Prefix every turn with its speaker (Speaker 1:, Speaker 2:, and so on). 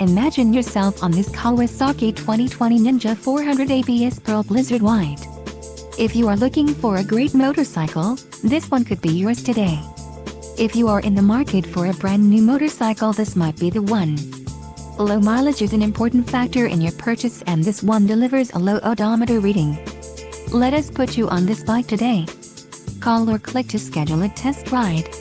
Speaker 1: Imagine yourself on this Kawasaki 2020 Ninja 400 ABS Pearl Blizzard White. If you are looking for a great motorcycle, this one could be yours today. If you are in the market for a brand new motorcycle, this might be the one. Low mileage is an important factor in your purchase, and this one delivers a low odometer reading. Let us put you on this bike today. Call or click to schedule a test ride.